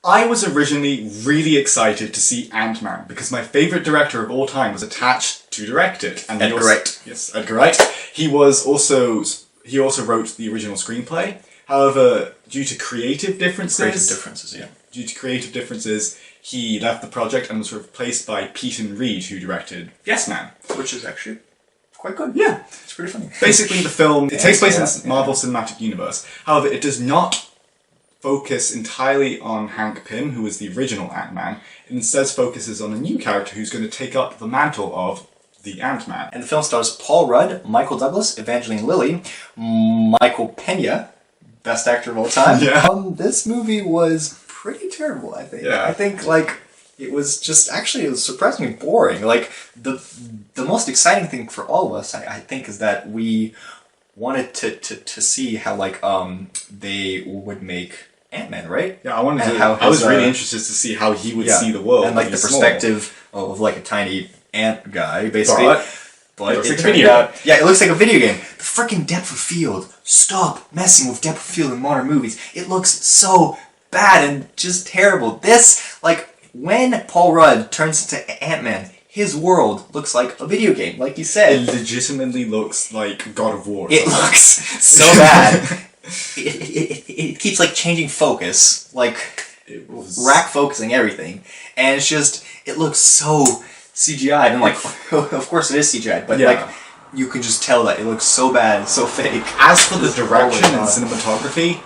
I was originally really excited to see Ant-Man because my favourite director of all time was attached to direct it. And Edgar Wright. Yes, Edgar Wright. He also wrote the original screenplay. However, due to creative differences, he left the project and was replaced by Peyton Reed, who directed Yes Man. Which is actually quite good. Yeah. It's pretty funny. Basically, the film, it takes place in the Marvel Cinematic Universe. However, it does not focus entirely on Hank Pym, who was the original Ant-Man. It instead focuses on a new character who's going to take up the mantle of the Ant-Man. And the film stars Paul Rudd, Michael Douglas, Evangeline Lilly, Michael Peña, best actor of all time. Yeah. This movie was pretty terrible, I think. Yeah. I think, like, it was surprisingly boring. Like, the most exciting thing for all of us, I think, is that we wanted to see how, like, they would make Ant-Man, right? Yeah, I was really interested to see how he would see the world. And, like, the perspective of, like, a tiny ant guy, basically. But it looks like a video game. Yeah, it looks like a video game. The freaking depth of field. Stop messing with depth of field in modern movies. It looks so bad and just terrible. This, like, when Paul Rudd turns into Ant-Man, his world looks like a video game, like you said. It legitimately looks like God of War. It looks so bad. It keeps, like, changing focus. Like, rack focusing everything. And it's just, it looks so CGI. And, like, of course it is CGI, but, like, you can just tell that it looks so bad and so fake. As for the direction and cinematography,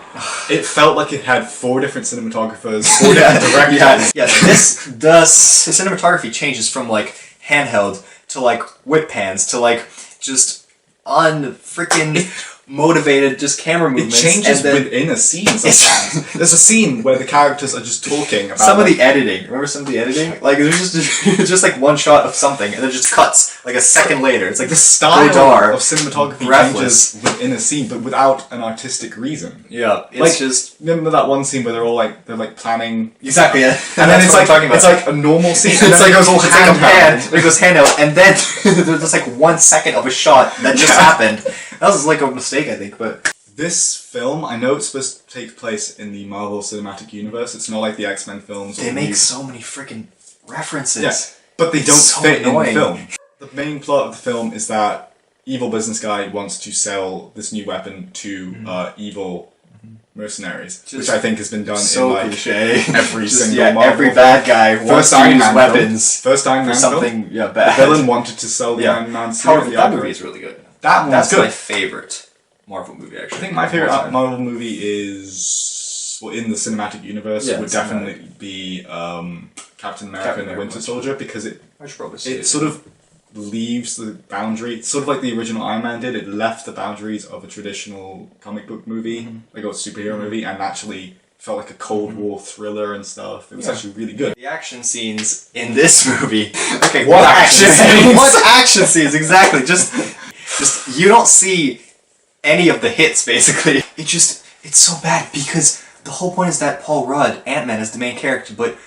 it felt like it had 4 different cinematographers, 4 different directors. Yeah, the cinematography changes from, like, handheld to, like, whip pans to, like, just unfreaking motivated just camera movements. It changes within a scene sometimes. There's a scene where the characters are just talking about... Some of the editing. Remember some of the editing? Like, there's just like one shot of something, and then it just cuts, like, a second later. It's like the style of cinematography changes within a scene, but without an artistic reason. Yeah, it's like, just... Remember that one scene where they're all, like, planning... Exactly, yeah. And then it's like a normal scene, and then it goes all handheld. It goes handheld, and then there's just, like, 1 second of a shot that just happened. That was, like, a mistake, I think, but... This film, I know it's supposed to take place in the Marvel Cinematic Universe. It's not like the X-Men films. They make so many freaking references. Yeah, but they don't fit in the film. The main plot of the film is that evil business guy wants to sell this new weapon to evil mercenaries, which I think has been done in, like, every single Marvel every bad guy wants to use weapons First Iron Man for something bad. The villain wanted to sell the Iron Man suit. However, that movie is really good. That's good. my favorite Marvel movie, actually. I think my favorite Marvel movie is, well, in the cinematic universe, would definitely be Captain America and the Winter Soldier, because it sort of leaves the boundary. It's sort of like the original Iron Man did. It left the boundaries of a traditional comic book movie, like a superhero movie, and actually felt like a Cold War thriller and stuff. It was actually really good. The action scenes in this movie. Okay, what action scenes? What action scenes, exactly. Just you don't see any of the hits, basically. It's so bad because the whole point is that Paul Rudd, Ant-Man, is the main character, but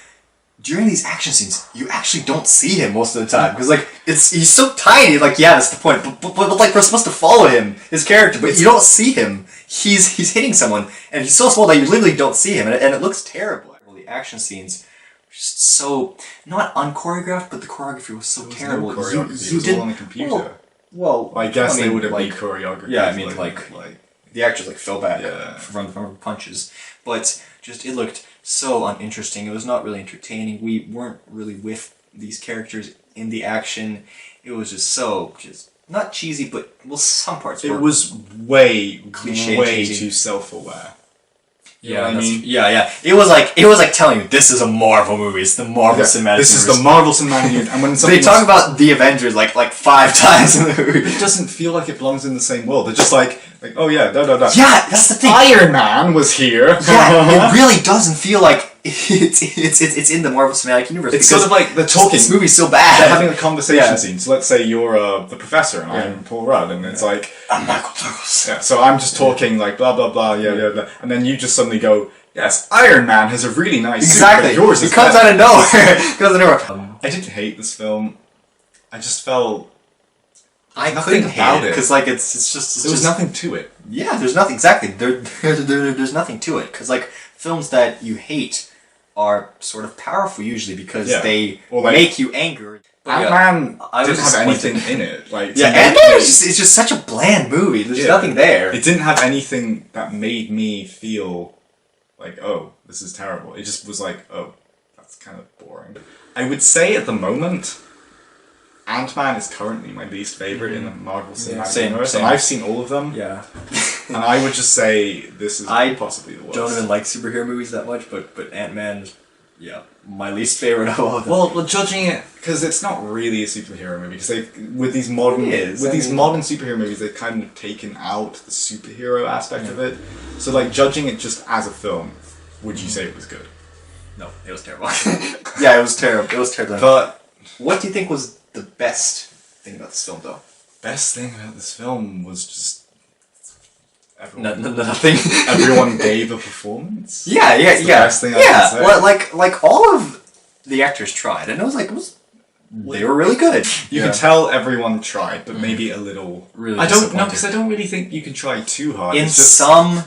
during these action scenes, you actually don't see him most of the time, because, like, he's so tiny, like, yeah, that's the point, but like, we're supposed to follow him, his character, but you don't see him. He's hitting someone, and he's so small that you literally don't see him, and it looks terrible. Well, the action scenes were just so, not unchoreographed, but the choreography was so terrible. No choreography. It was all on the computer. Well, I guess they would have made choreography. Yeah, I mean, like the actors, like, fell back from punches, but just, it looked so uninteresting. It was not really entertaining. We weren't really with these characters in the action. It was just so, not cheesy, but, well, some parts were. It was way cheesy. too self-aware. Yeah, I mean, yeah. It was like telling you this is a Marvel movie. It's the Marvel Cinematic This is the Marvel Cinematic Universe. And when they talk about the Avengers like 5 times in the movie. It doesn't feel like it belongs in the same world. They're just like oh yeah, da. Yeah, that's the thing. Iron Man was here. Yeah, it really doesn't feel like it's in the Marvel Cinematic Universe. It's sort of like they're talking. This movie's so bad. They're having a conversation scene. So let's say you're the professor and I'm Paul Rudd, and it's like I'm Michael Douglas. Yeah, so I'm just talking like blah blah blah, blah, and then you just suddenly go, yes, Iron Man has a really nice suit, but yours is comes out of nowhere. I didn't hate this film. I just felt I couldn't hate it because, like, it's just there was nothing to it. Yeah, there's nothing exactly. There's nothing to it because, like, films that you hate are sort of powerful usually because they make you angry. Ant-Man didn't have anything in it. Like, Ant-Man is just such a bland movie. There's nothing there. It didn't have anything that made me feel like, oh, this is terrible. It just was like, oh, that's kind of boring. I would say at the moment, Ant-Man is currently my least favourite in the Marvel Cinematic Universe, and I've seen all of them. Yeah. And I would just say this is possibly the worst. I don't even like superhero movies that much, but Ant-Man, my least favourite of all of them. Well, judging it, because it's not really a superhero movie, because with these modern superhero movies, they've kind of taken out the superhero aspect of it. So, like, judging it just as a film, would you say it was good? No, it was terrible. Yeah, it was terrible. It was terrible. But what do you think was the best thing about this film, though? Best thing about this film was just nothing. Everyone gave a performance. Yeah. Best thing I can say. Well, like all of the actors tried, and it was they were really good. You could tell everyone tried, but maybe a little. Really, I don't know because I don't really think you can try too hard. In some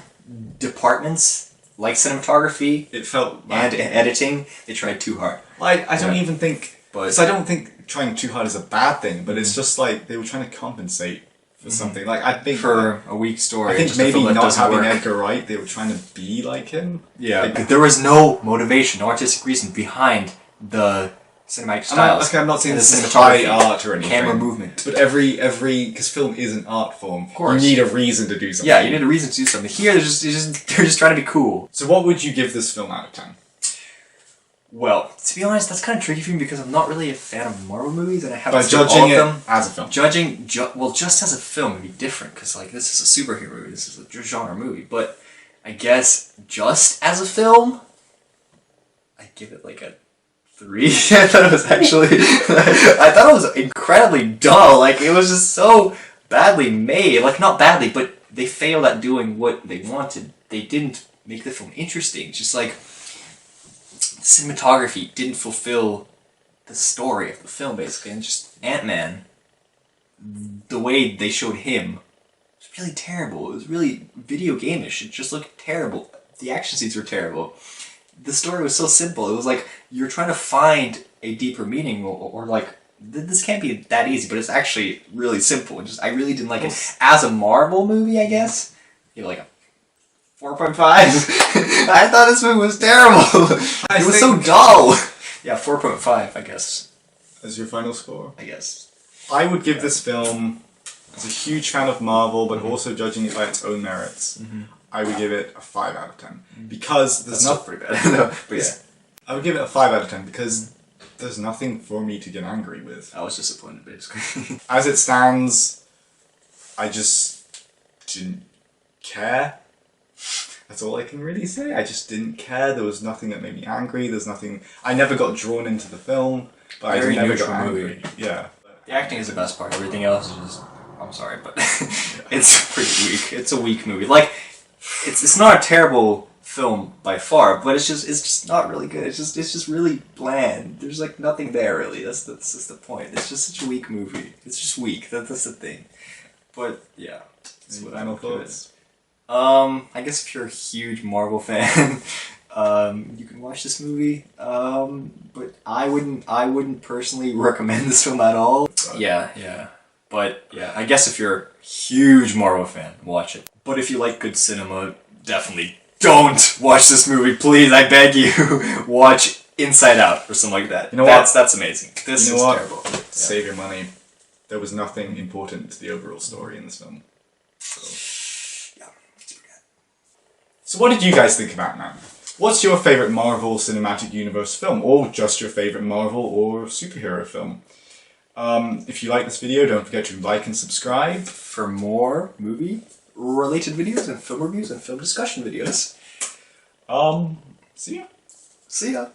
departments, like cinematography, it felt and editing, they tried too hard. I don't even think. But I don't think trying too hard is a bad thing, but it's just like they were trying to compensate for something. Like I think for a weak story. I think maybe not having Edgar Wright, they were trying to be like him. Yeah, like, there was no motivation, no artistic reason behind the cinematic styles. I'm not saying this is high art or anything. Camera movement. But every because film is an art form. Of course. You need a reason to do something. Yeah, you need a reason to do something. Here, they're just trying to be cool. So what would you give this film out of 10? Well, to be honest, that's kind of tricky for me because I'm not really a fan of Marvel movies, and I haven't seen all of them as a film. Just as a film would be different because like this is a superhero movie, this is a genre movie. But I guess just as a film, I give it like a 3. I thought it was I thought it was incredibly dull. Like it was just so badly made. Like not badly, but they failed at doing what they wanted. They didn't make the film interesting. It's just like. Cinematography didn't fulfill the story of the film, basically, and just Ant-Man, the way they showed him, was really terrible. It was really video game-ish. It just looked terrible. The action scenes were terrible. The story was so simple. It was like, you're trying to find a deeper meaning, or like, this can't be that easy, but it's actually really simple. I really didn't like it. As a Marvel movie, I guess, you know, like a 4.5. I thought this movie was terrible. It was so dull. Yeah, 4.5, I guess. As your final score? I guess. I would give this film, as a huge fan of Marvel, but also judging it by its own merits, I would give it a 5 out of 10. Because there's not pretty bad. No, but yeah. I would give it a 5 out of 10 because there's nothing for me to get angry with. I was disappointed, basically. As it stands, I just didn't care. That's all I can really say. I just didn't care. There was nothing that made me angry. There's nothing. I never got drawn into the film, but I never got angry. Yeah. The acting is the best part. Everything else is just. I'm sorry, but it's pretty weak. It's a weak movie. Like, it's not a terrible film by far, but it's just not really good. It's just really bland. There's like nothing there really. That's just the point. It's just such a weak movie. It's just weak. That's the thing. But yeah. Any final thoughts? I guess if you're a huge Marvel fan, you can watch this movie. But I wouldn't personally recommend this film at all. Yeah. But yeah, I guess if you're a huge Marvel fan, watch it. But if you like good cinema, definitely don't watch this movie. Please, I beg you, watch Inside Out or something like that. You know what? That's amazing. This is terrible. Yeah. Save your money. There was nothing important to the overall story in this film. So what did you guys think about that? What's your favourite Marvel Cinematic Universe film? Or just your favourite Marvel or superhero film? If you like this video, don't forget to like and subscribe for more movie-related videos and film reviews and film discussion videos. See ya. See ya.